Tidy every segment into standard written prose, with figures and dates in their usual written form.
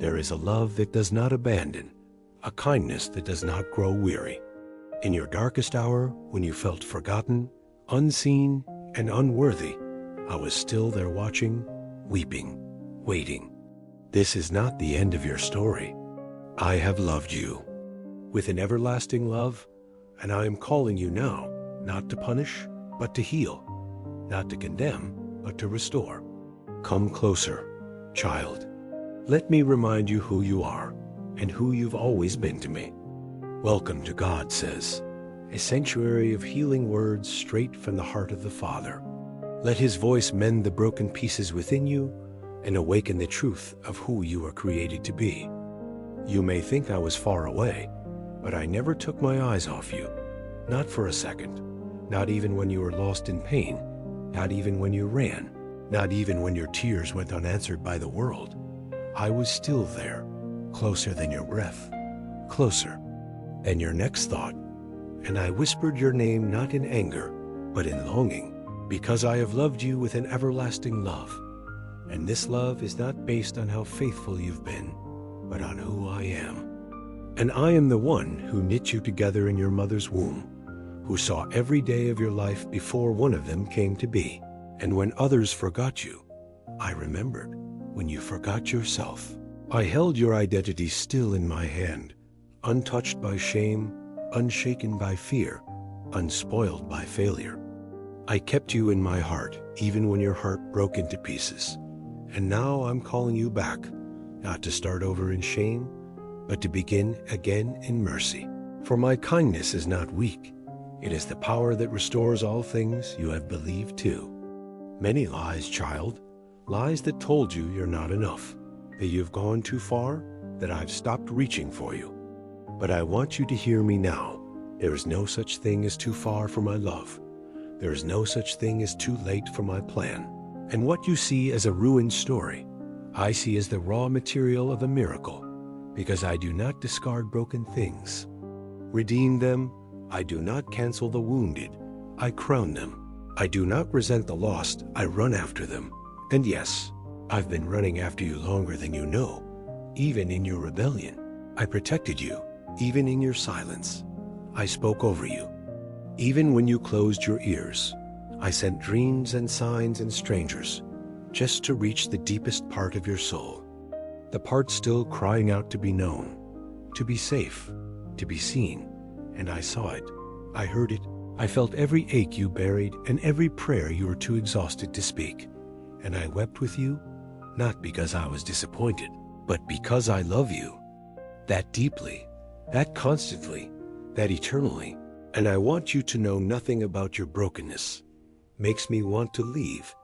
There is a love that does not abandon, a kindness that does not grow weary. In your darkest hour, when you felt forgotten, unseen, and unworthy, I was still there watching, weeping, waiting. This is not the end of your story. I have loved you with an everlasting love, and I am calling you now, not to punish, but to heal, not to condemn, but to restore. Come closer, child. Let me remind you who you are and who you've always been to me. Welcome to God Says, a sanctuary of healing words straight from the heart of the Father. Let His voice mend the broken pieces within you and awaken the truth of who you are created to be. You may think I was far away, but I never took my eyes off you. Not for a second. Not even when you were lost in pain. Not even when you ran. Not even when your tears went unanswered by the world. I was still there, closer than your breath, closer than your next thought. And I whispered your name not in anger, but in longing, because I have loved you with an everlasting love. And this love is not based on how faithful you've been, but on who I am. And I am the one who knit you together in your mother's womb, who saw every day of your life before one of them came to be. And when others forgot you, I remembered. When you forgot yourself, I held your identity still in my hand, untouched by shame, unshaken by fear, unspoiled by failure. I kept you in my heart, even when your heart broke into pieces. And now I'm calling you back, not to start over in shame, but to begin again in mercy. For my kindness is not weak. It is the power that restores all things you have believed too. Many lies, child, lies that told you you're not enough, that you've gone too far, that I've stopped reaching for you. But I want you to hear me now. There is no such thing as too far for my love. There is no such thing as too late for my plan. And what you see as a ruined story, I see as the raw material of a miracle, because I do not discard broken things. Redeem them. I do not cancel the wounded. I crown them. I do not resent the lost. I run after them. And yes, I've been running after you longer than you know, even in your rebellion. I protected you, even in your silence. I spoke over you. Even when you closed your ears, I sent dreams and signs and strangers, just to reach the deepest part of your soul. The part still crying out to be known, to be safe, to be seen. And I saw it. I heard it. I felt every ache you buried and every prayer you were too exhausted to speak. And I wept with you, not because I was disappointed, but because I love you. That deeply, that constantly, that eternally. And I want you to know nothing about your brokenness makes me want to leave.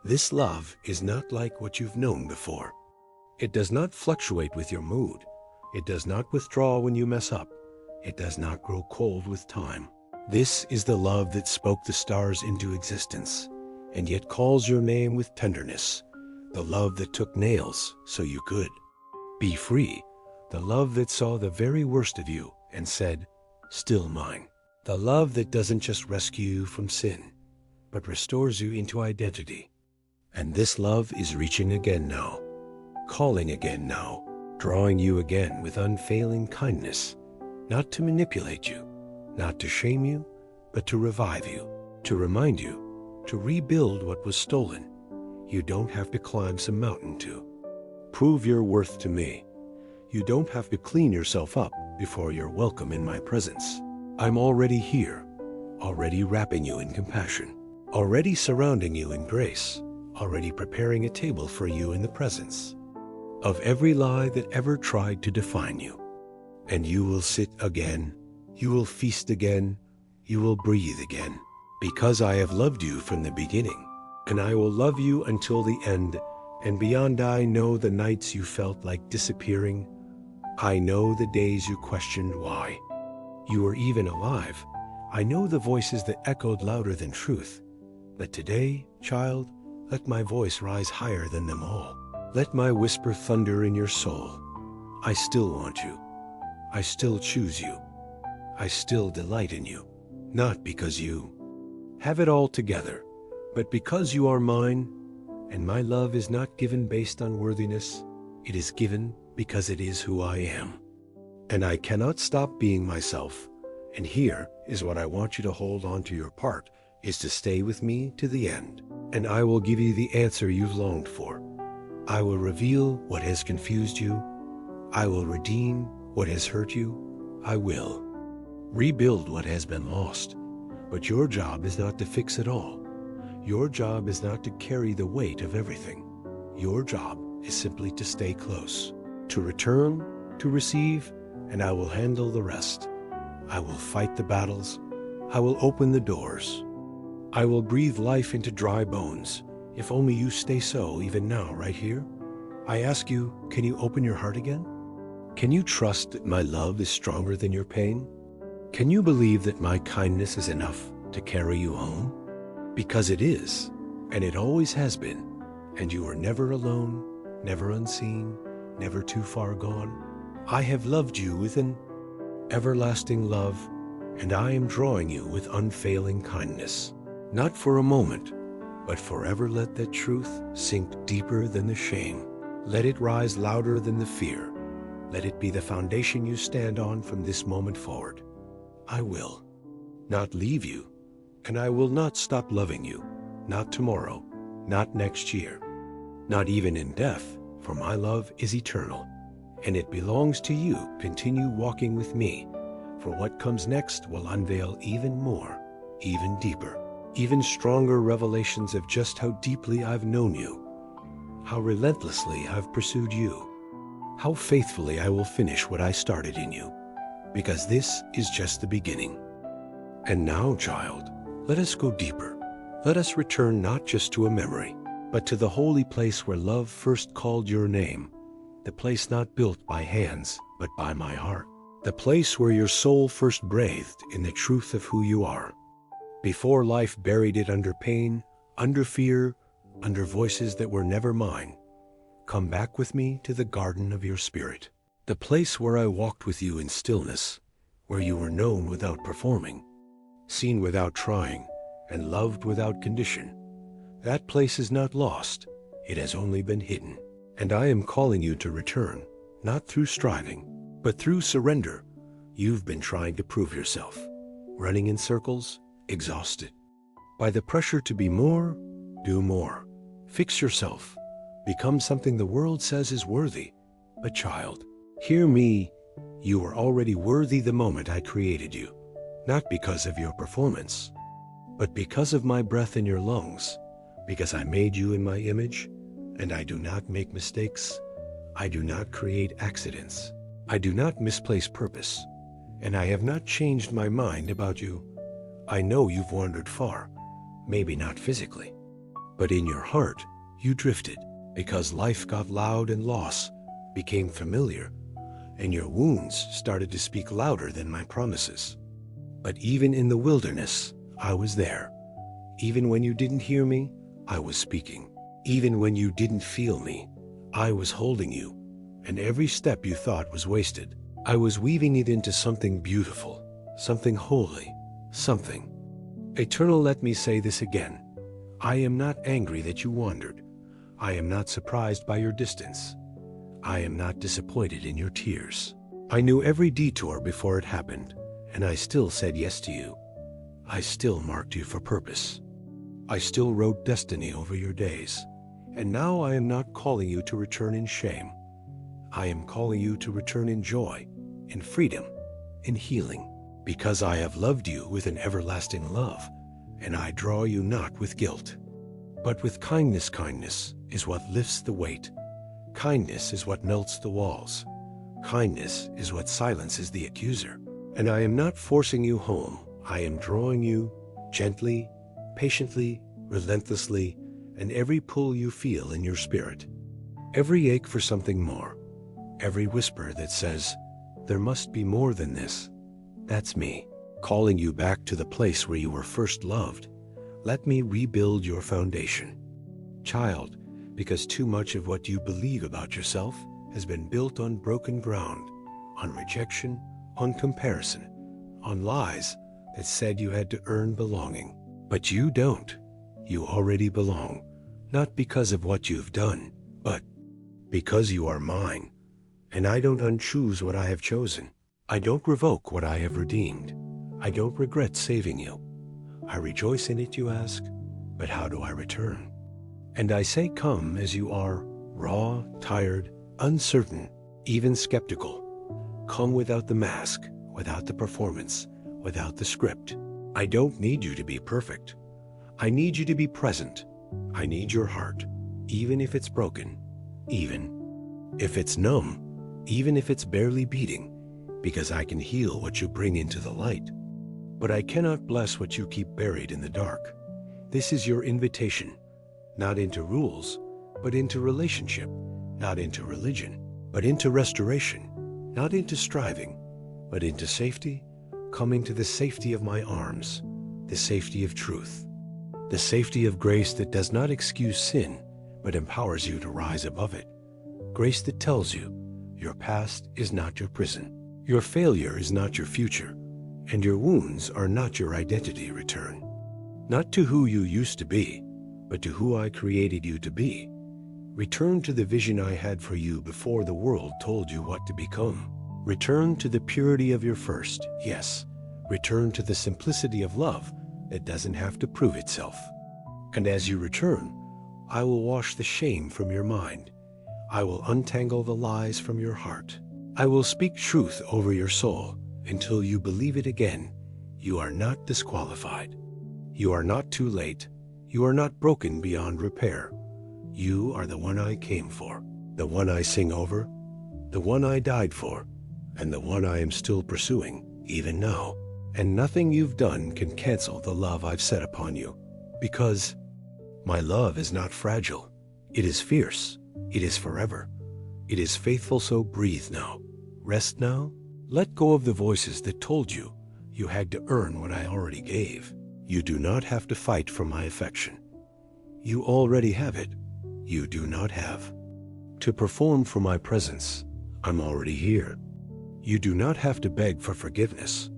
This love is not like what you've known before. It does not fluctuate with your mood. It does not withdraw when you mess up. It does not grow cold with time. This is the love that spoke the stars into existence, and yet calls your name with tenderness. The love that took nails so you could be free. The love that saw the very worst of you and said, still mine. The love that doesn't just rescue you from sin, but restores you into identity. And this love is reaching again now, calling again now, drawing you again with unfailing kindness, not to manipulate you, not to shame you, but to revive you, to remind you, to rebuild what was stolen. You don't have to climb some mountain to prove your worth to me. You don't have to clean yourself up before you're welcome in my presence. I'm already here, already wrapping you in compassion, already surrounding you in grace, already preparing a table for you in the presence of every lie that ever tried to define you. And you will sit again, you will feast again, you will breathe again, because I have loved you from the beginning, and I will love you until the end. And beyond, I know the nights you felt like disappearing. I know the days you questioned why you were even alive. I know the voices that echoed louder than truth. But today, child, let my voice rise higher than them all. Let my whisper thunder in your soul. I still want you. I still choose you. I still delight in you. Not because you have it all together, but because you are mine. And my love is not given based on worthiness. It is given because it is who I am. And I cannot stop being myself. And here is what I want you to hold on to your part, is to stay with me to the end. And I will give you the answer you've longed for. I will reveal what has confused you. I will redeem what has hurt you. I will rebuild what has been lost. But your job is not to fix it all. Your job is not to carry the weight of everything. Your job is simply to stay close, to return, to receive, and I will handle the rest. I will fight the battles. I will open the doors. I will breathe life into dry bones, if only you stay so even now, right here. I ask you, can you open your heart again? Can you trust that my love is stronger than your pain? Can you believe that my kindness is enough to carry you home? Because it is, and it always has been, and you are never alone, never unseen, never too far gone. I have loved you with an everlasting love, and I am drawing you with unfailing kindness. Not for a moment, but forever let that truth sink deeper than the shame. Let it rise louder than the fear. Let it be the foundation you stand on from this moment forward. I will not leave you, and I will not stop loving you, not tomorrow, not next year, not even in death, for my love is eternal, and it belongs to you. Continue walking with me, for what comes next will unveil even more, even deeper, even stronger revelations of just how deeply I've known you, how relentlessly I've pursued you, how faithfully I will finish what I started in you, because this is just the beginning. And now, child, let us go deeper. Let us return not just to a memory, but to the holy place where love first called your name, the place not built by hands, but by my heart, the place where your soul first breathed in the truth of who you are, before life buried it under pain, under fear, under voices that were never mine. Come back with me to the garden of your spirit, the place where I walked with you in stillness, where you were known without performing, seen without trying, and loved without condition. That place is not lost, it has only been hidden. And I am calling you to return, not through striving, but through surrender. You've been trying to prove yourself, running in circles, exhausted. By the pressure to be more, do more. Fix yourself, become something the world says is worthy. But child, hear me, you were already worthy the moment I created you, not because of your performance, but because of my breath in your lungs, because I made you in my image, and I do not make mistakes. I do not create accidents. I do not misplace purpose, and I have not changed my mind about you. I know you've wandered far, maybe not physically, but in your heart you drifted, because life got loud and loss became familiar, and your wounds started to speak louder than my promises. But even in the wilderness, I was there. Even when you didn't hear me, I was speaking. Even when you didn't feel me, I was holding you, and every step you thought was wasted, I was weaving it into something beautiful, something holy, something eternal. Let me say this again. I am not angry that you wandered. I am not surprised by your distance. I am not disappointed in your tears. I knew every detour before it happened, and I still said yes to you. I still marked you for purpose. I still wrote destiny over your days. And now I am not calling you to return in shame. I am calling you to return in joy, in freedom, in healing, because I have loved you with an everlasting love, and I draw you not with guilt, but with kindness. Kindness is what lifts the weight. Kindness is what melts the walls. Kindness is what silences the accuser. And I am not forcing you home. I am drawing you gently, patiently, relentlessly, and every pull you feel in your spirit, every ache for something more, every whisper that says, there must be more than this. That's me, calling you back to the place where you were first loved. Let me rebuild your foundation. Child, because too much of what you believe about yourself has been built on broken ground, on rejection, on comparison, on lies that said you had to earn belonging. But you don't. You already belong. Not because of what you've done, but Because you are mine, and I don't unchoose what I have chosen. I don't revoke what I have redeemed. I don't regret saving you. I rejoice in it, you ask, but how do I return? And I say, come as you are, raw, tired, uncertain, even skeptical. Come without the mask, without the performance, without the script. I don't need you to be perfect. I need you to be present. I need your heart, even if it's broken, even if it's numb, even if it's barely beating, because I can heal what you bring into the light. But I cannot bless what you keep buried in the dark. This is your invitation, not into rules, but into relationship, not into religion, but into restoration, not into striving, but into safety, coming to the safety of my arms, the safety of truth, the safety of grace that does not excuse sin, but empowers you to rise above it. Grace that tells you your past is not your prison, your failure is not your future, and your wounds are not your identity. Return, not to who you used to be, but to who I created you to be. Return to the vision I had for you before the world told you what to become. Return to the purity of your first, yes. Return to the simplicity of love that doesn't have to prove itself. And as you return, I will wash the shame from your mind. I will untangle the lies from your heart. I will speak truth over your soul until you believe it again. You are not disqualified. You are not too late. You are not broken beyond repair. You are the one I came for, the one I sing over, the one I died for, and the one I am still pursuing, even now. And nothing you've done can cancel the love I've set upon you, because my love is not fragile. It is fierce. It is forever. It is faithful, so breathe now. Rest now. Let go of the voices that told you you had to earn what I already gave. You do not have to fight for my affection. You already have it. You do not have to perform for my presence. I'm already here. You do not have to beg for forgiveness.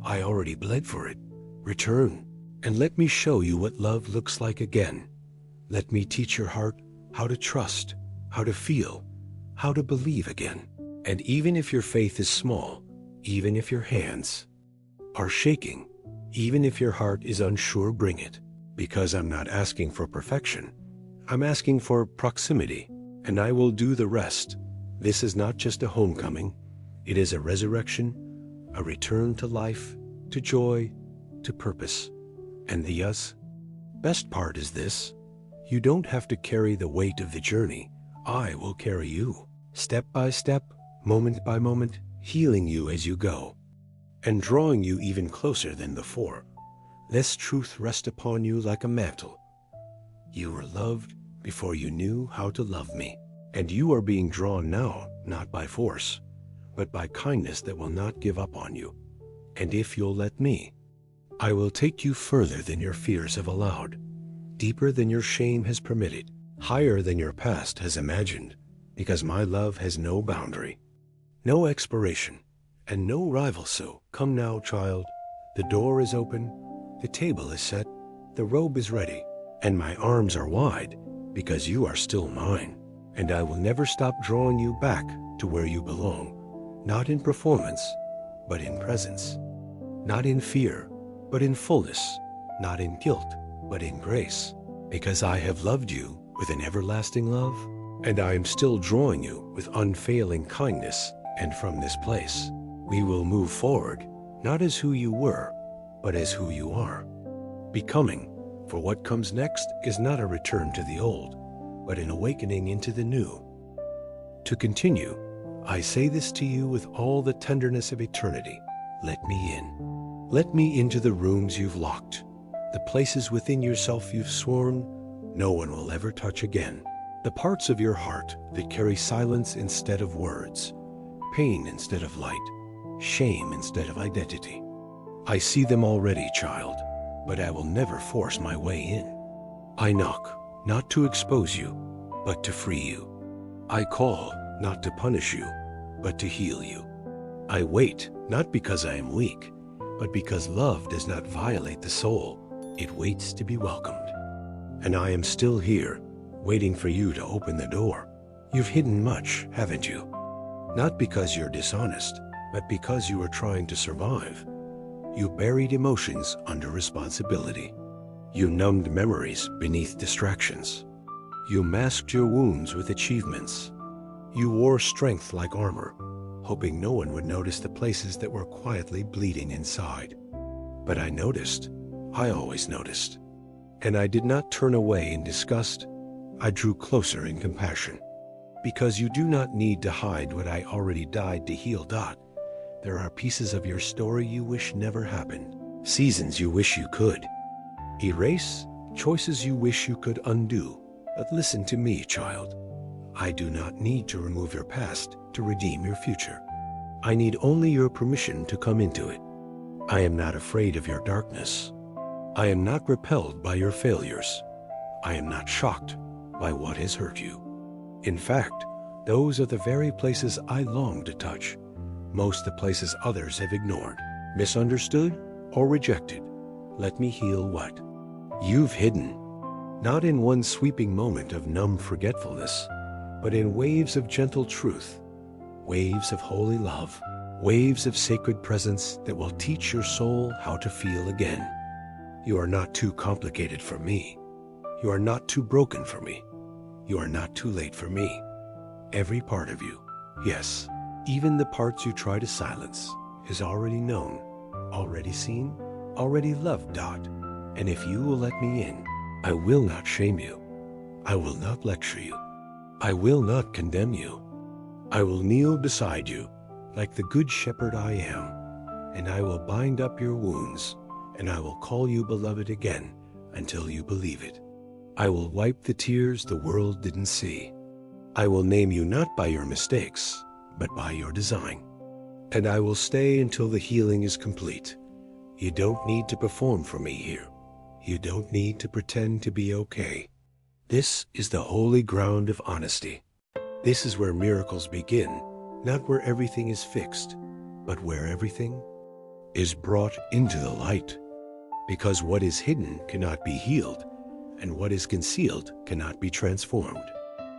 I already bled for it. Return, and let me show you what love looks like again. Let me teach your heart how to trust, how to feel, how to believe again. And even if your faith is small, even if your hands are shaking, even if your heart is unsure, bring it. Because I'm not asking for perfection. I'm asking for proximity, and I will do the rest. This is not just a homecoming. It is a resurrection, a return to life, to joy, to purpose. And the best part is this: you don't have to carry the weight of the journey. I will carry you, step by step, moment by moment, healing you as you go, and drawing you even closer than before. This truth rest upon you like a mantle. You were loved before you knew how to love me, and you are being drawn now, not by force, but by kindness that will not give up on you. And if you'll let me, I will take you further than your fears have allowed, deeper than your shame has permitted, higher than your past has imagined, because my love has no boundary, no expiration, and no rival. So come now, child. The door is open, the table is set, the robe is ready, and my arms are wide because you are still mine, and I will never stop drawing you back to where you belong, not in performance, but in presence, not in fear, but in fullness, not in guilt, but in grace, because I have loved you with an everlasting love, and I am still drawing you with unfailing kindness. And from this place, we will move forward, not as who you were, but as who you are, becoming. For what comes next is not a return to the old, but an awakening into the new. To continue, I say this to you with all the tenderness of eternity: let me in. Let me into the rooms you've locked, the places within yourself you've sworn no one will ever touch again, the parts of your heart that carry silence instead of words, pain instead of light, shame instead of identity. I see them already, child, but I will never force my way in. I knock, not to expose you, but to free you. I call, not to punish you, but to heal you. I wait, not because I am weak, but because love does not violate the soul. It waits to be welcomed. And I am still here, waiting for you to open the door, You've hidden much, haven't you? Not because you're dishonest, but because you were trying to survive. You buried emotions under responsibility. You numbed memories beneath distractions. You masked your wounds with achievements. You wore strength like armor, hoping no one would notice the places that were quietly bleeding inside. But I noticed. I always noticed. And I did not turn away in disgust. I drew closer in compassion. Because you do not need to hide what I already died to heal. There are pieces of your story you wish never happened. Seasons you wish you could erase, choices you wish you could undo. But listen to me, child. I do not need to remove your past to redeem your future. I need only your permission to come into it. I am not afraid of your darkness. I am not repelled by your failures. I am not shocked by what has hurt you. In fact, those are the very places I long to touch. Most the places others have ignored, misunderstood, or rejected. Let me heal what you've hidden. Not in one sweeping moment of numb forgetfulness, but in waves of gentle truth, waves of holy love, waves of sacred presence that will teach your soul how to feel again. You are not too complicated for me. You are not too broken for me. You are not too late for me. Every part of you, yes, even the parts you try to silence, is already known, already seen, already loved. And if you will let me in, I will not shame you. I will not lecture you. I will not condemn you. I will kneel beside you like the good shepherd I am, and I will bind up your wounds, and I will call you beloved again until you believe it. I will wipe the tears the world didn't see. I will name you not by your mistakes, but by your design. And I will stay until the healing is complete. You don't need to perform for me here. You don't need to pretend to be okay. This is the holy ground of honesty. This is where miracles begin, not where everything is fixed, but where everything is brought into the light. Because what is hidden cannot be healed, and what is concealed cannot be transformed.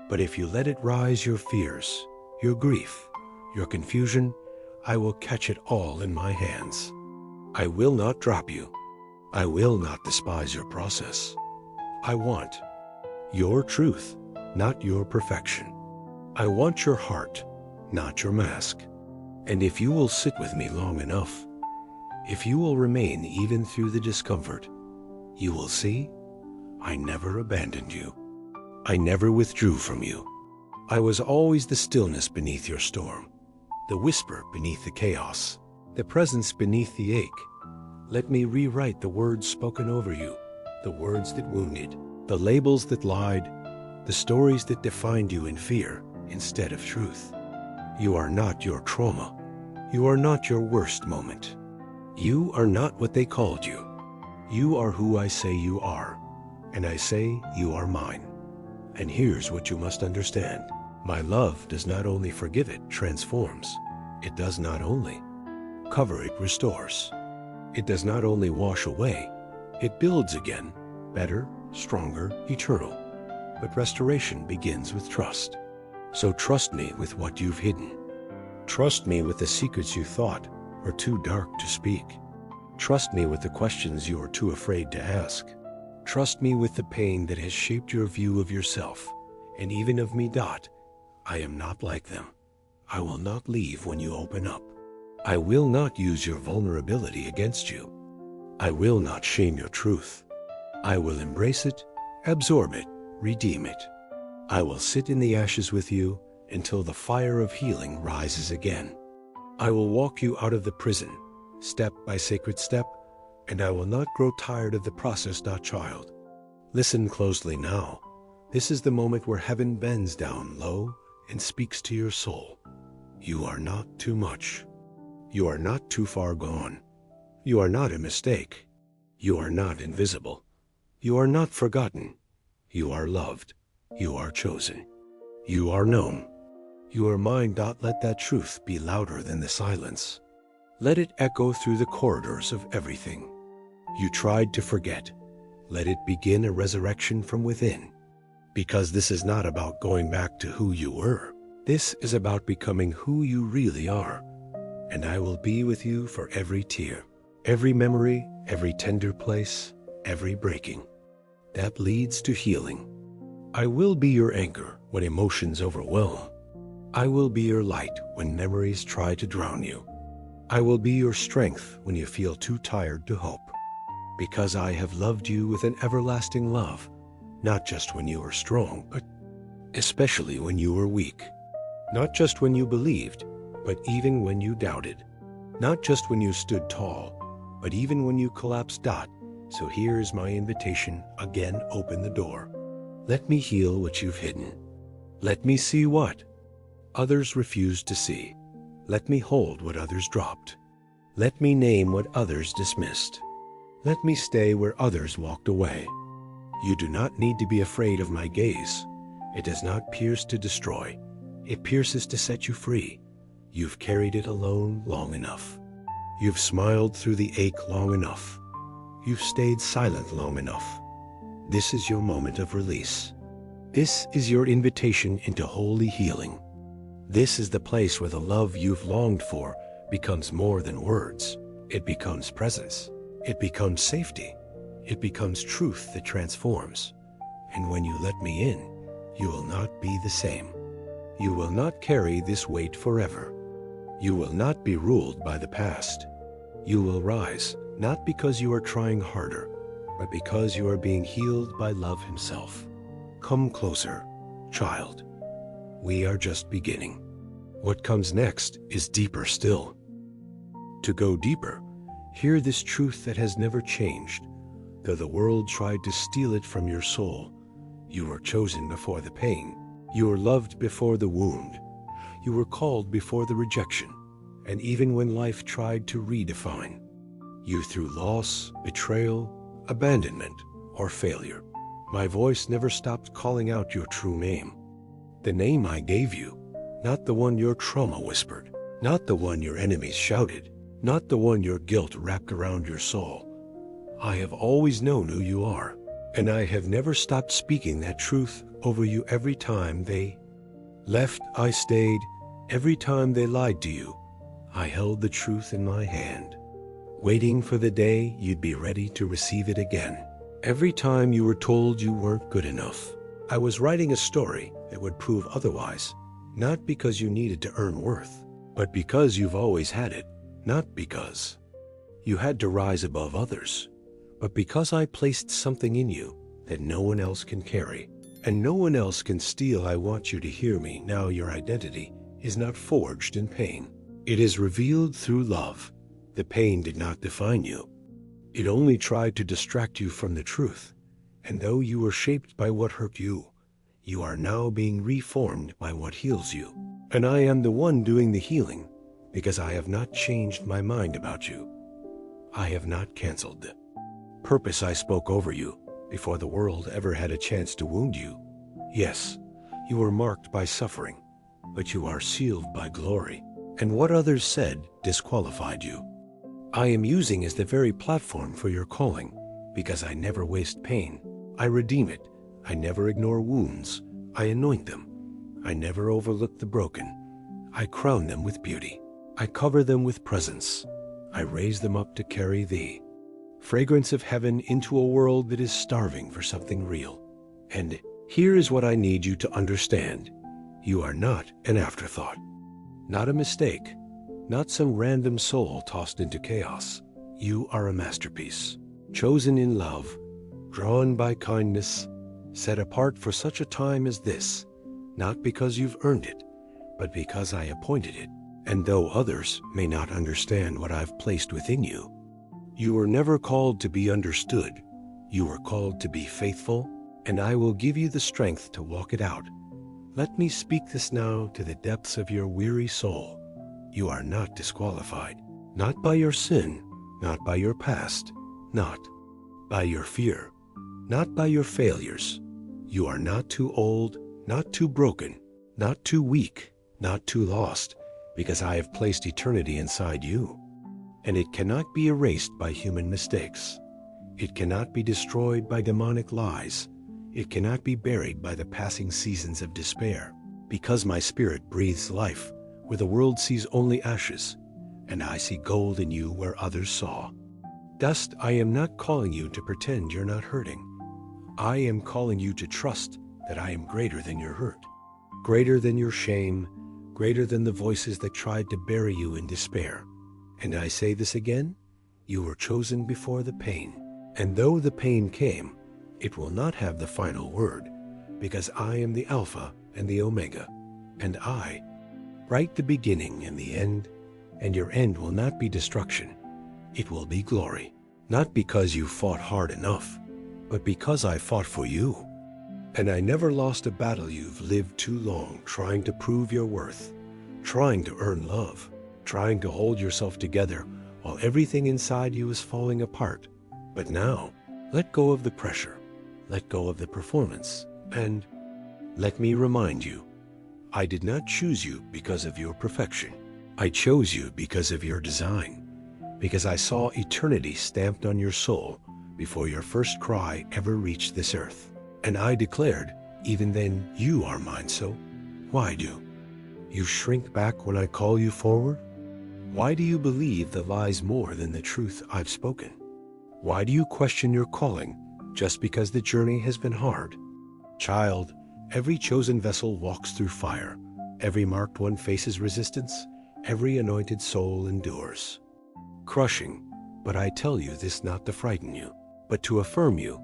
But if you let it rise your fears, your grief, your confusion, I will catch it all in my hands. I will not drop you. I will not despise your process. I want your truth, not your perfection. I want your heart, not your mask. And if you will sit with me long enough, if you will remain even through the discomfort, you will see I never abandoned you. I never withdrew from you. I was always the stillness beneath your storm, the whisper beneath the chaos, the presence beneath the ache. Let me rewrite the words spoken over you, the words that wounded, the labels that lied, the stories that defined you in fear instead of truth. You are not your trauma. You are not your worst moment. You are not what they called you. You are who I say you are, and I say you are mine. And here's what you must understand. My love does not only forgive, it transforms. It does not only cover, it restores. It does not only wash away, it builds again, better, stronger, eternal. But restoration begins with trust. So trust me with what you've hidden. Trust me with the secrets you thought were too dark to speak. Trust me with the questions you are too afraid to ask. Trust me with the pain that has shaped your view of yourself, and even of me. I am not like them. I will not leave when you open up. I will not use your vulnerability against you. I will not shame your truth. I will embrace it, absorb it, redeem it. I will sit in the ashes with you until the fire of healing rises again. I will walk you out of the prison, step by sacred step, and I will not grow tired of the process. Child, listen closely now. This is the moment where heaven bends down low and speaks to your soul. You are not too much. You are not too far gone. You are not a mistake. You are not invisible. You are not forgotten. You are loved. You are chosen. You are known. You are mine. Let that truth be louder than the silence. Let it echo through the corridors of everything you tried to forget. Let it begin a resurrection from within. Because this is not about going back to who you were. This is about becoming who you really are. And I will be with you for every tear, every memory, every tender place, every breaking. That leads to healing. I will be your anchor when emotions overwhelm. I will be your light when memories try to drown you. I will be your strength when you feel too tired to hope. Because I have loved you with an everlasting love, not just when you were strong, but especially when you were weak. Not just when you believed, but even when you doubted. Not just when you stood tall, but even when you collapsed. So here's my invitation. Again, open the door. Let me heal what you've hidden. Let me see what others refused to see. Let me hold what others dropped. Let me name what others dismissed. Let me stay where others walked away. You do not need to be afraid of my gaze. It does not pierce to destroy. It pierces to set you free. You've carried it alone long enough. You've smiled through the ache long enough. You've stayed silent long enough. This is your moment of release. This is your invitation into holy healing. This is the place where the love you've longed for becomes more than words. It becomes presence. It becomes safety. It becomes truth that transforms. And when you let me in, you will not be the same. You will not carry this weight forever. You will not be ruled by the past. You will rise, not because you are trying harder, but because you are being healed by love himself. Come closer, child. We are just beginning. What comes next is deeper still. To go deeper, hear this truth that has never changed. Though the world tried to steal it from your soul, you were chosen before the pain. You were loved before the wound. You were called before the rejection. And even when life tried to redefine you through loss, betrayal, abandonment, or failure, my voice never stopped calling out your true name. The name I gave you, not the one your trauma whispered, not the one your enemies shouted, not the one your guilt wrapped around your soul. I have always known who you are, and I have never stopped speaking that truth over you. Every time they left, I stayed. Every time they lied to you, I held the truth in my hand, waiting for the day you'd be ready to receive it again. Every time you were told you weren't good enough, I was writing a story that would prove otherwise, not because you needed to earn worth, but because you've always had it, not because you had to rise above others, but because I placed something in you that no one else can carry, and no one else can steal. I want you to hear me now. Your identity is not forged in pain. It is revealed through love. The pain did not define you. It only tried to distract you from the truth. And though you were shaped by what hurt you, you are now being reformed by what heals you. And I am the one doing the healing, because I have not changed my mind about you. I have not canceled the purpose I spoke over you before the world ever had a chance to wound you. Yes, you were marked by suffering, but you are sealed by glory. And what others said disqualified you. I am using as the very platform for your calling, because I never waste pain. I redeem it. I never ignore wounds. I anoint them. I never overlook the broken. I crown them with beauty. I cover them with presence. I raise them up to carry the fragrance of heaven into a world that is starving for something real. And here is what I need you to understand. You are not an afterthought, not a mistake, not some random soul tossed into chaos. You are a masterpiece, chosen in love, drawn by kindness, set apart for such a time as this, not because you've earned it, but because I appointed it. And though others may not understand what I've placed within you, you were never called to be understood. You were called to be faithful, and I will give you the strength to walk it out. Let me speak this now to the depths of your weary soul. You are not disqualified, not by your sin, not by your past, not by your fear, not by your failures. You are not too old, not too broken, not too weak, not too lost, because I have placed eternity inside you. And it cannot be erased by human mistakes. It cannot be destroyed by demonic lies. it cannot be buried by the passing seasons of despair. Because my spirit breathes life where the world sees only ashes, and I see gold in you where others saw. Dust, I am not calling you to pretend you're not hurting. I am calling you to trust that I am greater than your hurt, greater than your shame, greater than the voices that tried to bury you in despair. And I say this again, you were chosen before the pain. And though the pain came, it will not have the final word, because I am the Alpha and the Omega, and I write the beginning and the end, and your end will not be destruction. It will be glory, not because you fought hard enough, but because I fought for you. And I never lost a battle you've lived too long trying to prove your worth, trying to earn love, trying to hold yourself together while everything inside you is falling apart. But now, let go of the pressure, let go of the performance, and let me remind you, I did not choose you because of your perfection. I chose you because of your design, because I saw eternity stamped on your soul before your first cry ever reached this earth. And I declared, even then, you are mine, so why do you shrink back when I call you forward? Why do you believe the lies more than the truth I've spoken? Why do you question your calling just because the journey has been hard? Child, every chosen vessel walks through fire. Every marked one faces resistance. Every anointed soul endures. Crushing, but I tell you this not to frighten you, but to affirm you.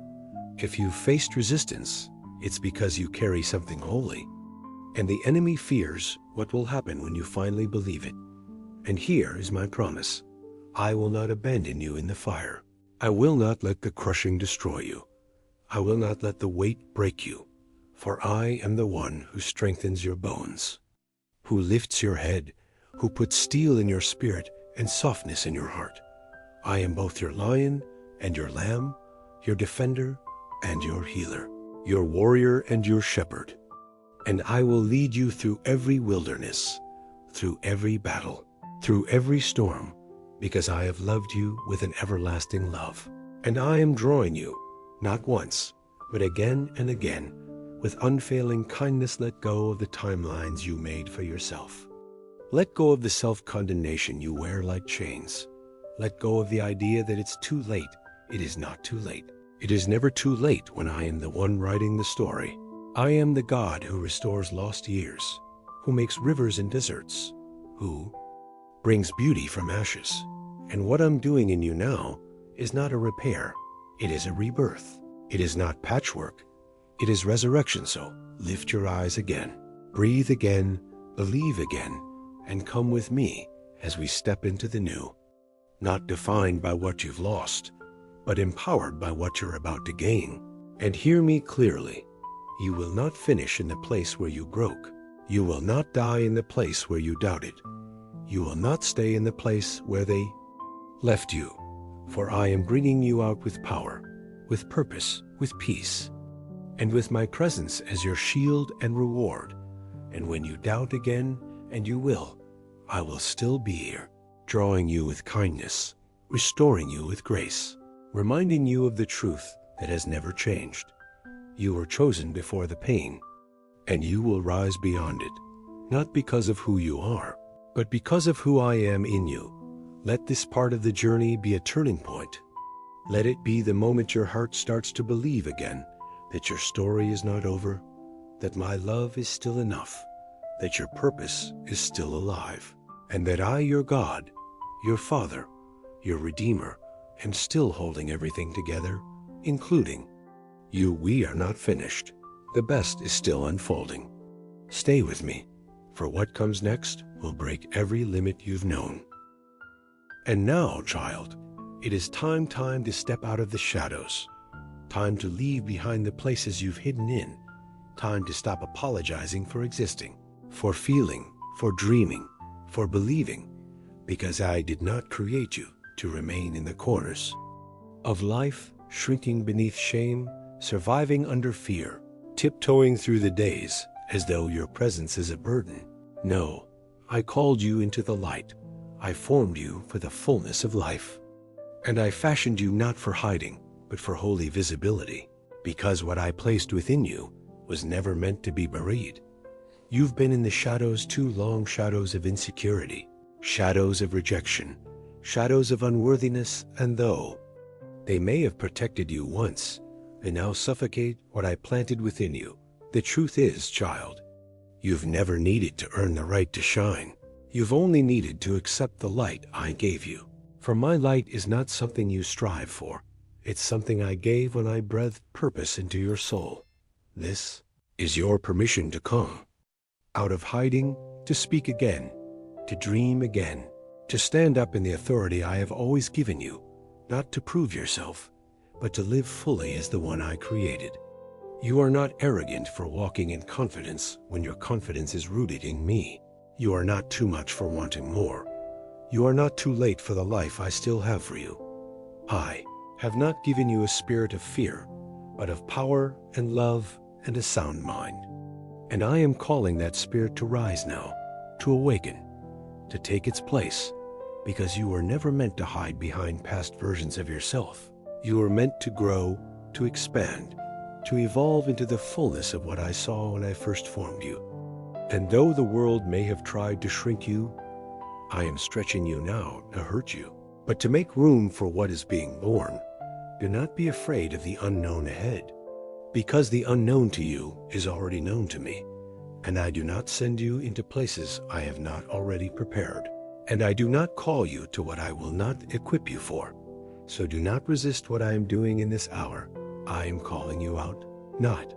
If you've faced resistance, it's because you carry something holy. And the enemy fears what will happen when you finally believe it. And here is my promise. I will not abandon you in the fire. I will not let the crushing destroy you. I will not let the weight break you. For I am the one who strengthens your bones, who lifts your head, who puts steel in your spirit and softness in your heart. I am both your lion and your lamb, your defender and your healer, your warrior and your shepherd. And I will lead you through every wilderness, through every battle, through every storm, because I have loved you with an everlasting love. And I am drawing you, not once, but again and again, with unfailing kindness. Let go of the timelines you made for yourself. Let go of the self-condemnation you wear like chains. Let go of the idea that it's too late. It is not too late. It is never too late when I am the one writing the story. I am the God who restores lost years, who makes rivers in deserts, who brings beauty from ashes. And what I'm doing in you now is not a repair. It is a rebirth. It is not patchwork. It is resurrection. So lift your eyes again, breathe again, believe again, and come with me as we step into the new. Not defined by what you've lost, but empowered by what you're about to gain. And hear me clearly. You will not finish in the place where you broke. You will not die in the place where you doubted. You will not stay in the place where they left you. For I am bringing you out with power, with purpose, with peace, and with my presence as your shield and reward. And when you doubt again, and you will, I will still be here, drawing you with kindness, restoring you with grace, reminding you of the truth that has never changed. You were chosen before the pain, and you will rise beyond it, not because of who you are, but because of who I am in you. Let this part of the journey be a turning point. Let it be the moment your heart starts to believe again that your story is not over, that my love is still enough, that your purpose is still alive, and that I, your God, your Father, your Redeemer, am still holding everything together, including you. We are not finished. The best is still unfolding. Stay with me, for what comes next will break every limit you've known. And now, child, it is time to step out of the shadows, time to leave behind the places you've hidden in, time to stop apologizing for existing, for feeling, for dreaming, for believing, because I did not create you to remain in the corners of life, shrinking beneath shame, surviving under fear, tiptoeing through the days as though your presence is a burden. No, I called you into the light. I formed you for the fullness of life. And I fashioned you not for hiding, but for holy visibility. because what I placed within you was never meant to be buried. You've been in the shadows too long, shadows of insecurity, shadows of rejection, shadows of unworthiness, and though they may have protected you once, they now suffocate what I planted within you. The truth is, child, you've never needed to earn the right to shine. You've only needed to accept the light I gave you. For my light is not something you strive for. It's something I gave when I breathed purpose into your soul. This is your permission to come. Out of hiding, to speak again, to dream again, to stand up in the authority I have always given you, not to prove yourself, but to live fully as the one I created. You are not arrogant for walking in confidence when your confidence is rooted in me. You are not too much for wanting more. You are not too late for the life I still have for you. I have not given you a spirit of fear, but of power and love and a sound mind. And I am calling that spirit to rise now, to awaken, to take its place, because you were never meant to hide behind past versions of yourself. You were meant to grow, to expand, to evolve into the fullness of what I saw when I first formed you. And though the world may have tried to shrink you, I am stretching you now to hurt you. But to make room for what is being born, do not be afraid of the unknown ahead, because the unknown to you is already known to me, and I do not send you into places I have not already prepared, and I do not call you to what I will not equip you for. So do not resist what I am doing in this hour. I am calling you out, not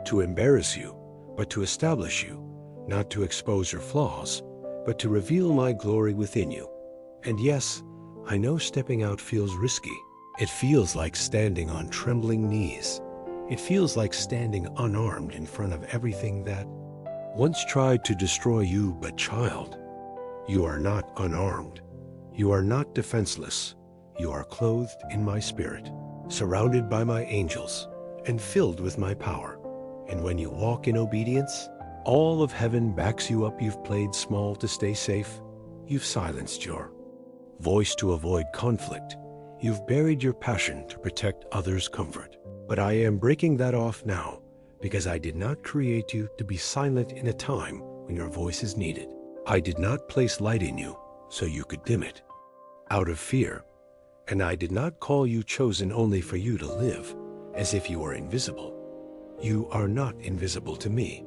to embarrass you, but to establish you, not to expose your flaws, but to reveal my glory within you. And yes, I know stepping out feels risky. It feels like standing on trembling knees. It feels like standing unarmed in front of everything that once tried to destroy you, but child, you are not unarmed. You are not defenseless. You are clothed in my spirit, surrounded by my angels, and filled with my power. And when you walk in obedience, all of heaven backs you up. You've played small to stay safe. You've silenced your voice to avoid conflict. You've buried your passion to protect others' comfort. But I am breaking that off now, because I did not create you to be silent in a time when your voice is needed. I did not place light in you so you could dim it out of fear. And I did not call you chosen only for you to live as if you were invisible. You are not invisible to me.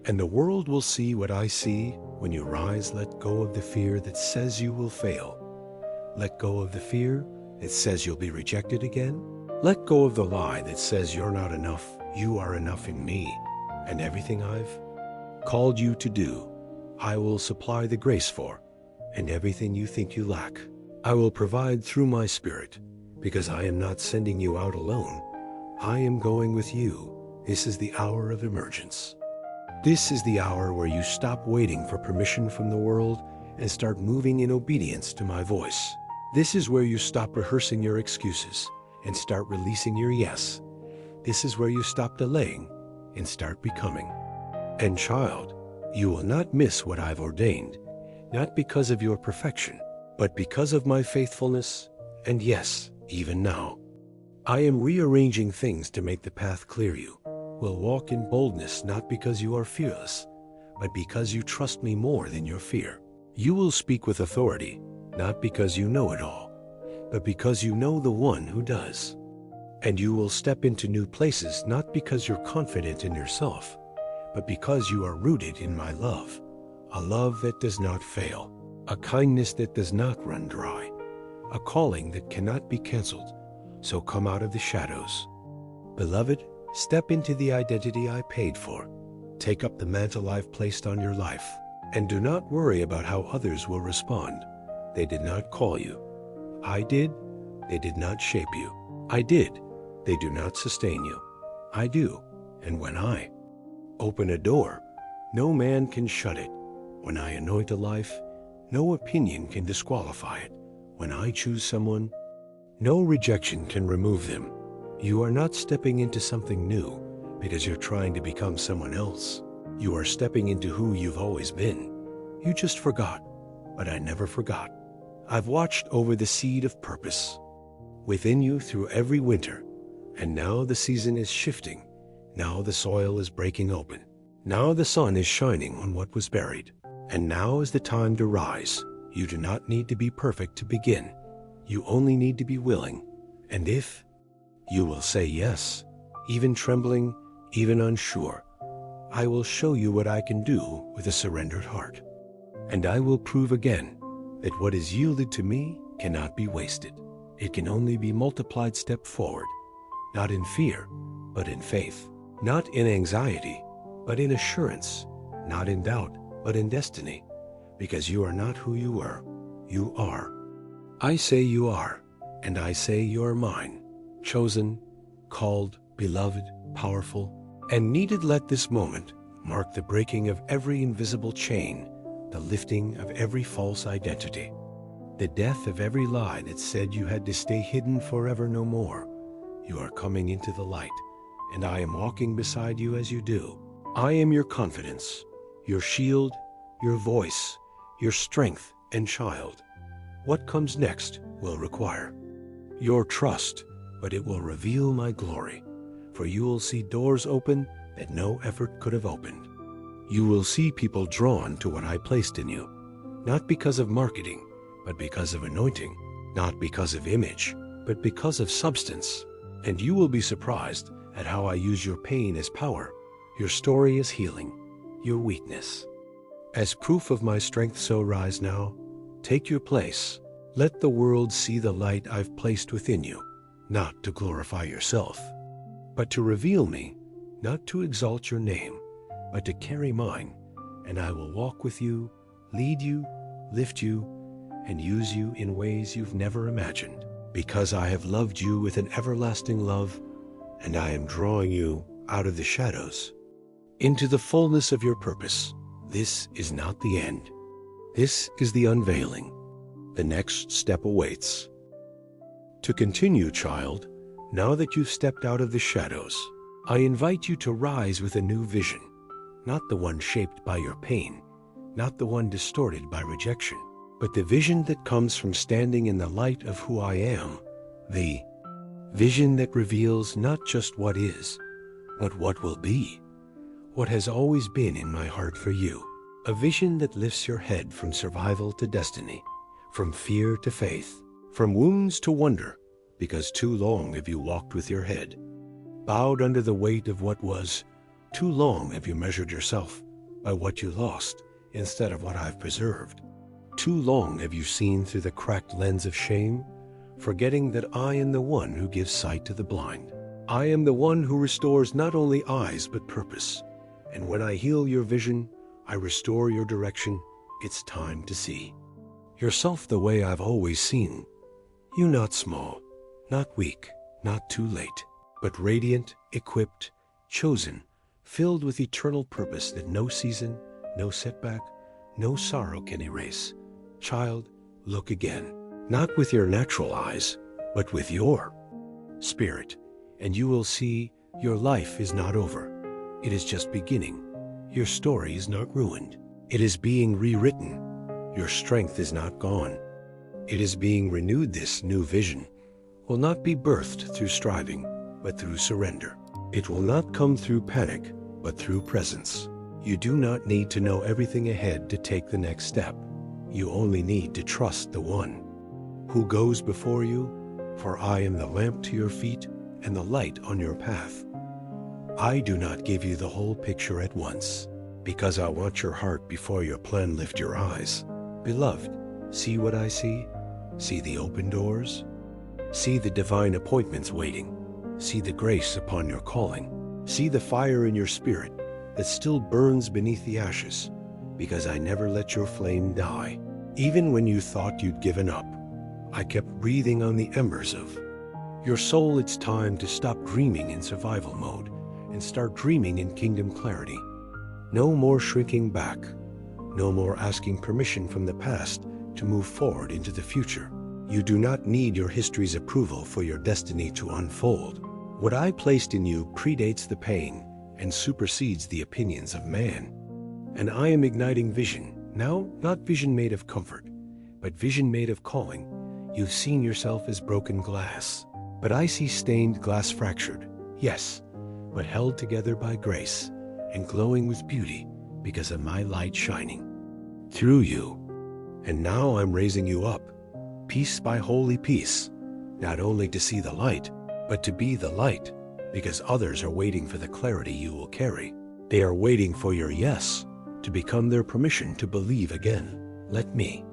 And the world will see what I see when you rise. Let go of the fear that says you will fail. Let go of the fear that says you'll be rejected again. Let go of the lie that says you're not enough. You are enough in me, and everything I've called you to do, I will supply the grace for, and everything you think you lack, I will provide through my spirit, because I am not sending you out alone. I am going with you. This is the hour of emergence. This is the hour where you stop waiting for permission from the world and start moving in obedience to my voice. This is where you stop rehearsing your excuses and start releasing your yes. This is where you stop delaying and start becoming. And child, you will not miss what I've ordained, not because of your perfection, but because of my faithfulness. And yes, even now, I am rearranging things to make the path clear. You will walk in boldness, not because you are fearless, but because you trust me more than your fear. You will speak with authority, not because you know it all, but because you know the one who does. And you will step into new places, not because you're confident in yourself, but because you are rooted in my love, a love that does not fail, a kindness that does not run dry, a calling that cannot be canceled. So come out of the shadows. Beloved, step into the identity I paid for. Take up the mantle I've placed on your life. And do not worry about how others will respond. They did not call you. I did. They did not shape you. I did. They do not sustain you. I do. And when I open a door, no man can shut it. When I anoint a life, no opinion can disqualify it. When I choose someone, no rejection can remove them. You are not stepping into something new because you're trying to become someone else. You are stepping into who you've always been. You just forgot, but I never forgot. I've watched over the seed of purpose within you through every winter, And now the season is shifting. Now the soil is breaking open. Now the sun is shining on what was buried. And now is the time to rise. You do not need to be perfect to begin. You only need to be willing. And if you will say yes, even trembling, even unsure, I will show you what I can do with a surrendered heart. And I will prove again that what is yielded to me cannot be wasted. It can only be multiplied step forward, not in fear, but in faith, not in anxiety, but in assurance, not in doubt, but in destiny, because you are not who you were. You are. I say you are, and I say you are mine, chosen, called, beloved, powerful, and needed. Let this moment mark the breaking of every invisible chain, the lifting of every false identity, the death of every lie that said you had to stay hidden forever no more. You are coming into the light, and I am walking beside you as you do. I am your confidence, your shield, your voice, your strength and child. What comes next will require your trust, but it will reveal my glory, for you will see doors open that no effort could have opened. You will see people drawn to what I placed in you, not because of marketing, but because of anointing, not because of image, but because of substance. And you will be surprised at how I use your pain as power, your story as healing, your weakness as proof of my strength. So rise now, take your place. Let the world see the light I've placed within you, not to glorify yourself, but to reveal me, not to exalt your name, but to carry mine. And I will walk with you, lead you, lift you, and use you in ways you've never imagined, because I have loved you with an everlasting love, and I am drawing you out of the shadows into the fullness of your purpose. This is not the end. This is the unveiling. The next step awaits. To continue, child, now that you've stepped out of the shadows, I invite you to rise with a new vision, not the one shaped by your pain, not the one distorted by rejection, but the vision that comes from standing in the light of who I am, the vision that reveals not just what is, but what will be, what has always been in my heart for you, a vision that lifts your head from survival to destiny, from fear to faith, from wounds to wonder, because too long have you walked with your head bowed under the weight of what was. Too long have you measured yourself by what you lost instead of what I've preserved. Too long have you seen through the cracked lens of shame, forgetting that I am the one who gives sight to the blind. I am the one who restores not only eyes but purpose. And when I heal your vision, I restore your direction. It's time to see yourself the way I've always seen you, not small, not weak, not too late, but radiant, equipped, chosen, filled with eternal purpose that no season, no setback, no sorrow can erase. Child, look again, not with your natural eyes, but with your spirit, and you will see your life is not over. It is just beginning. Your story is not ruined. It is being rewritten. Your strength is not gone. It is being renewed. This new vision will not be birthed through striving, but through surrender. It will not come through panic, but through presence. You do not need to know everything ahead to take the next step. You only need to trust the one who goes before you, for I am the lamp to your feet and the light on your path. I do not give you the whole picture at once, because I want your heart before your plan. Lift your eyes. Beloved, see what I see? See the open doors? See the divine appointments waiting. See the grace upon your calling. See the fire in your spirit that still burns beneath the ashes, because I never let your flame die. Even when you thought you'd given up, I kept breathing on the embers of your soul. It's time to stop dreaming in survival mode and start dreaming in kingdom clarity. No more shrinking back. No more asking permission from the past to move forward into the future. You do not need your history's approval for your destiny to unfold. What I placed in you predates the pain and supersedes the opinions of man. And I am igniting vision. Now, not vision made of comfort, but vision made of calling. You've seen yourself as broken glass, But I see stained glass fractured, yes, but held together by grace and glowing with beauty because of my light shining through you. And now I'm raising you up, piece by holy piece, not only to see the light, but to be the light, because others are waiting for the clarity you will carry. They are waiting for your yes to become their permission to believe again. Let me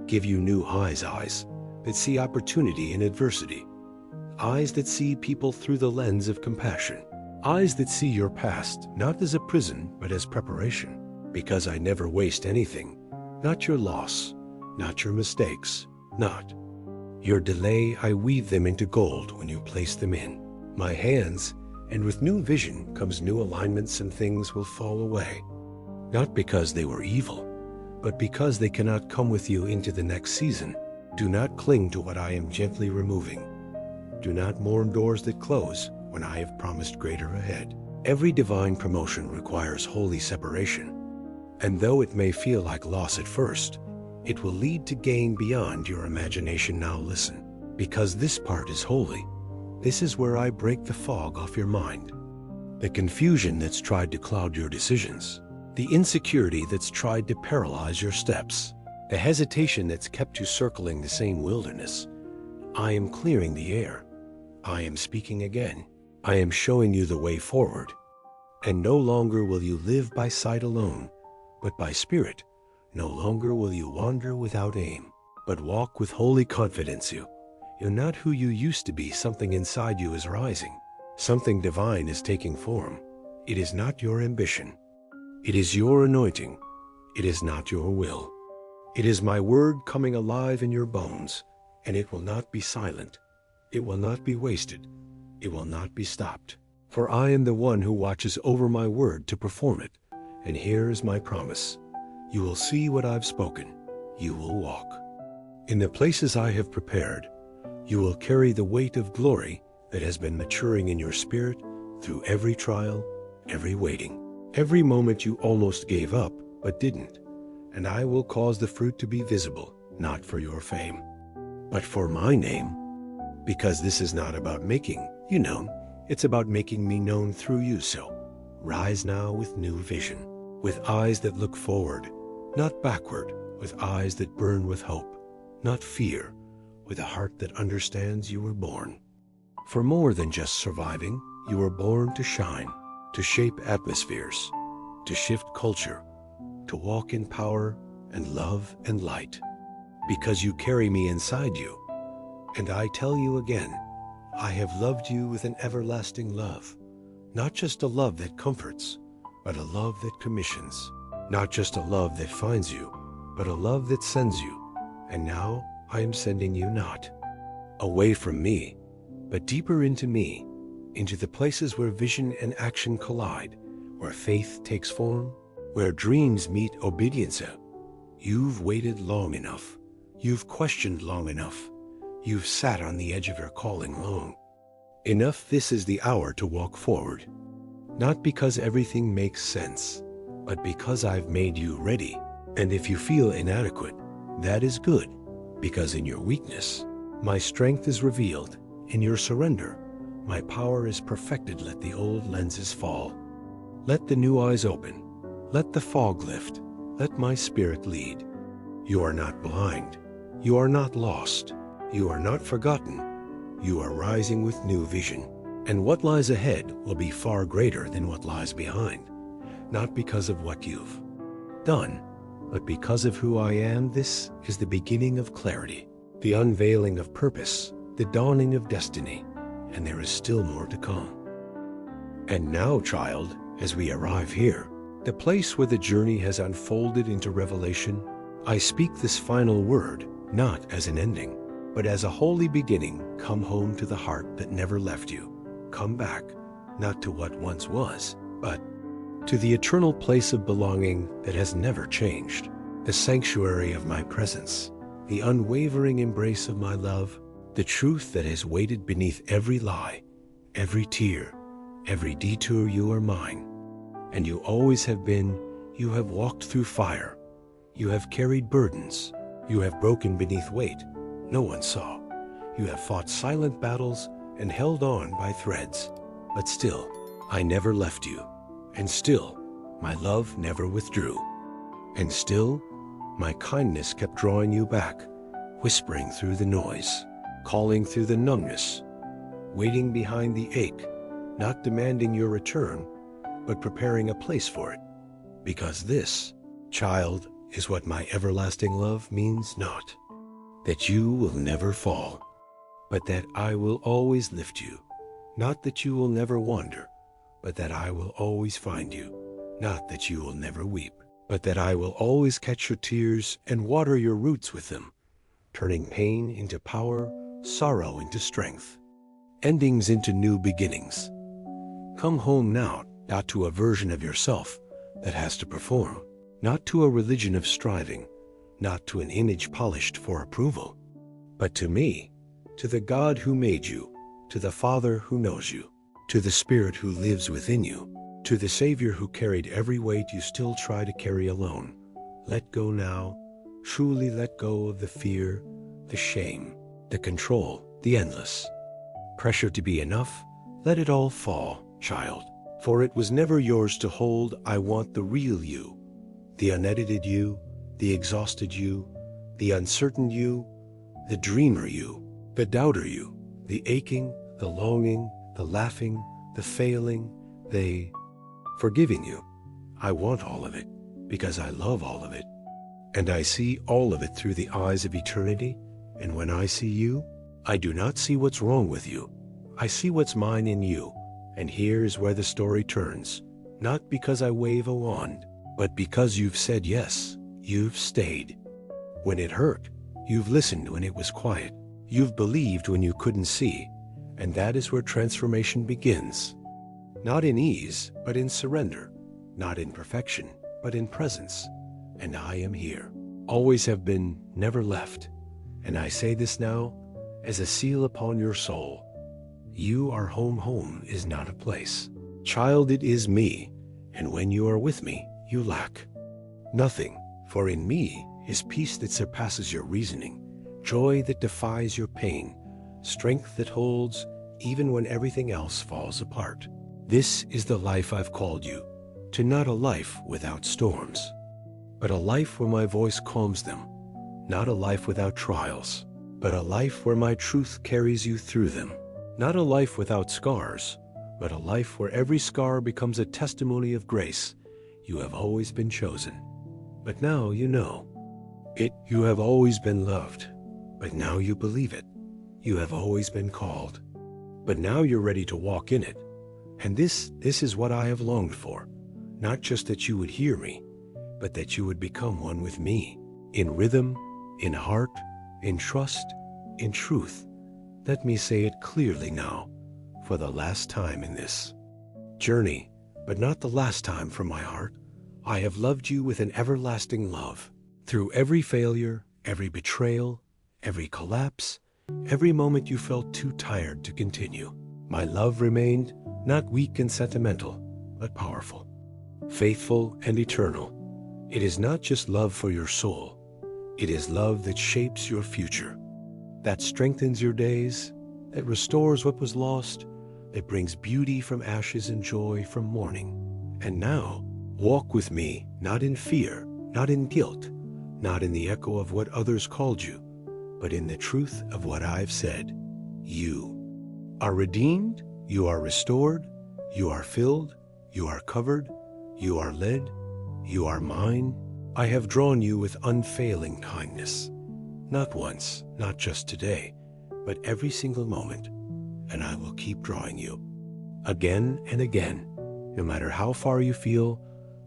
give you new eyes that see opportunity in adversity, eyes that see people through the lens of compassion, eyes that see your past not as a prison but as preparation, because I never waste anything, not your loss, not your mistakes, not your delay. I weave them into gold when you place them in my hands, and with new vision comes new alignments, and things will fall away, not because they were evil, but because they cannot come with you into the next season. Do not cling to what I am gently removing. Do not mourn doors that close when I have promised greater ahead. Every divine promotion requires holy separation, and though it may feel like loss at first, it will lead to gain beyond your imagination. Now listen, because this part is holy. This is where I break the fog off your mind, the confusion that's tried to cloud your decisions, the insecurity that's tried to paralyze your steps, the hesitation that's kept you circling the same wilderness. I am clearing the air. I am speaking again. I am showing you the way forward. And no longer will you live by sight alone, but by spirit. No longer will you wander without aim, but walk with holy confidence. You're not who you used to be. Something inside you is rising. Something divine is taking form. It is not your ambition. It is your anointing. It is not your will. It is my word coming alive in your bones, and it will not be silent. It will not be wasted. It will not be stopped. For I am the one who watches over my word to perform it. And here is my promise. You will see what I've spoken. You will walk in the places I have prepared. You will carry the weight of glory that has been maturing in your spirit through every trial, every waiting, every moment you almost gave up but didn't. And I will cause the fruit to be visible, not for your fame, but for my name. Because this is not about making you known, it's about making me known through you. So rise now with new vision, with eyes that look forward, not backward, with eyes that burn with hope, not fear, with a heart that understands you were born for more than just surviving. You were born to shine, to shape atmospheres, to shift culture, to walk in power and love and light. Because you carry me inside you. And I tell you again, I have loved you with an everlasting love, not just a love that comforts, but a love that commissions, not just a love that finds you, but a love that sends you. And now I am sending you not away from me, but deeper into me, into the places where vision and action collide, where faith takes form, where dreams meet obedience. You've waited long enough. You've questioned long enough. You've sat on the edge of your calling long enough. This is the hour to walk forward, not because everything makes sense, but because I've made you ready. And if you feel inadequate, that is good, because in your weakness, my strength is revealed. In your surrender, my power is perfected. Let the old lenses fall. Let the new eyes open. Let the fog lift. Let my spirit lead. You are not blind. You are not lost. You are not forgotten. You are rising with new vision. And what lies ahead will be far greater than what lies behind. Not because of what you've done, but because of who I am. This is the beginning of clarity, the unveiling of purpose, the dawning of destiny, and there is still more to come. And now, child, as we arrive here, the place where the journey has unfolded into revelation, I speak this final word not as an ending, but as a holy beginning. Come home to the heart that never left you. Come back, not to what once was, but to the eternal place of belonging that has never changed, the sanctuary of my presence, the unwavering embrace of my love, the truth that has waited beneath every lie, every tear, every detour. You are mine, and you always have been. You have walked through fire. You have carried burdens. You have broken beneath weight no one saw. You have fought silent battles and held on by threads. But still, I never left you. And still, my love never withdrew. And still, my kindness kept drawing you back, whispering through the noise, calling through the numbness, waiting behind the ache, not demanding your return, but preparing a place for it. Because this, child, is what my everlasting love means not. That you will never fall, but that I will always lift you. Not that you will never wander, but that I will always find you. Not that you will never weep, but that I will always catch your tears and water your roots with them, turning pain into power, sorrow into strength, endings into new beginnings. Come home now, not to a version of yourself that has to perform, not to a religion of striving, not to an image polished for approval, but to me, to the God who made you, to the Father who knows you, to the Spirit who lives within you, to the Savior who carried every weight you still try to carry alone. Let go now, truly let go of the fear, the shame, the control, the endless pressure to be enough. Let it all fall, child, for it was never yours to hold. I want the real you, the unedited you, the exhausted you, the uncertain you, the dreamer you, the doubter you, the aching, the longing, the laughing, the failing, the forgiving you. I want all of it because I love all of it. And I see all of it through the eyes of eternity. And when I see you, I do not see what's wrong with you. I see what's mine in you. And here is where the story turns. Not because I wave a wand, but because you've said yes. You've stayed. When it hurt, you've listened when it was quiet. You've believed when you couldn't see. And that is where transformation begins. Not in ease, but in surrender. Not in perfection, but in presence. And I am here. Always have been, never left. And I say this now as a seal upon your soul. You are home. Home is not a place. Child, it is me. And when you are with me, you lack nothing. For in me is peace that surpasses your reasoning, joy that defies your pain, strength that holds even when everything else falls apart. This is the life I've called you, to not a life without storms, but a life where my voice calms them, not a life without trials, but a life where my truth carries you through them, not a life without scars, but a life where every scar becomes a testimony of grace. You have always been chosen, but now you know it. You have always been loved, but now you believe it. You have always been called, but now you're ready to walk in it. And this is what I have longed for, not just that you would hear me, but that you would become one with me, in rhythm, in heart, in trust, in truth. Let me say it clearly now, for the last time in this journey, but not the last time from my heart. I have loved you with an everlasting love. Through every failure, every betrayal, every collapse, every moment you felt too tired to continue, my love remained not weak and sentimental, but powerful, faithful and eternal. It is not just love for your soul. It is love that shapes your future, that strengthens your days, that restores what was lost, that brings beauty from ashes and joy from mourning. And now, walk with me, not in fear, not in guilt, not in the echo of what others called you, but in the truth of what I've said. You are redeemed, you are restored, you are filled, you are covered, you are led, you are mine. I have drawn you with unfailing kindness, not once, not just today, but every single moment, and I will keep drawing you. Again and again, no matter how far you feel,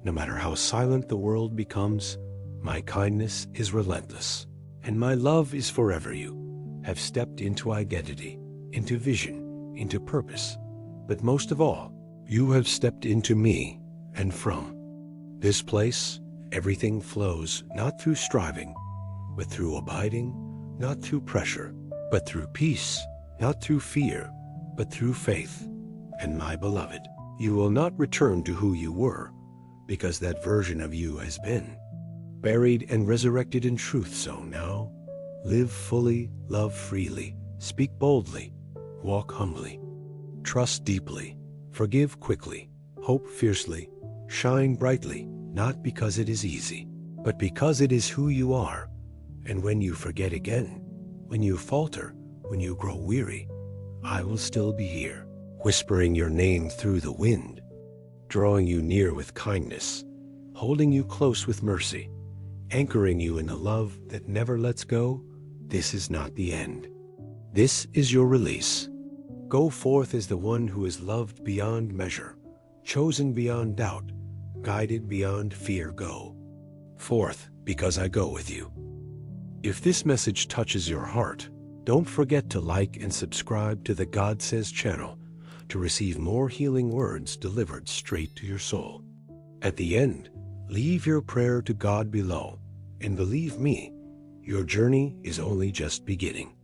no matter how silent the world becomes, my kindness is relentless, and my love is forever. You have stepped into identity, into vision, into purpose, but most of all, you have stepped into me, and from this place, everything flows not through striving, but through abiding, not through pressure, but through peace, not through fear, but through faith. And my beloved, you will not return to who you were, because that version of you has been buried and resurrected in truth. So now, live fully, love freely, speak boldly, Walk humbly. Trust deeply. Forgive quickly. Hope fiercely. Shine brightly, not because it is easy, but because it is who you are. And when you forget again, when you falter, when you grow weary, I will still be here, whispering your name through the wind, drawing you near with kindness, holding you close with mercy, anchoring you in a love that never lets go. This is not the end. This is your release. Go forth as the one who is loved beyond measure, chosen beyond doubt, guided beyond fear. Go forth, because I go with you. If this message touches your heart, don't forget to like and subscribe to the God Says channel to receive more healing words delivered straight to your soul. At the end, leave your prayer to God below, and believe me, your journey is only just beginning.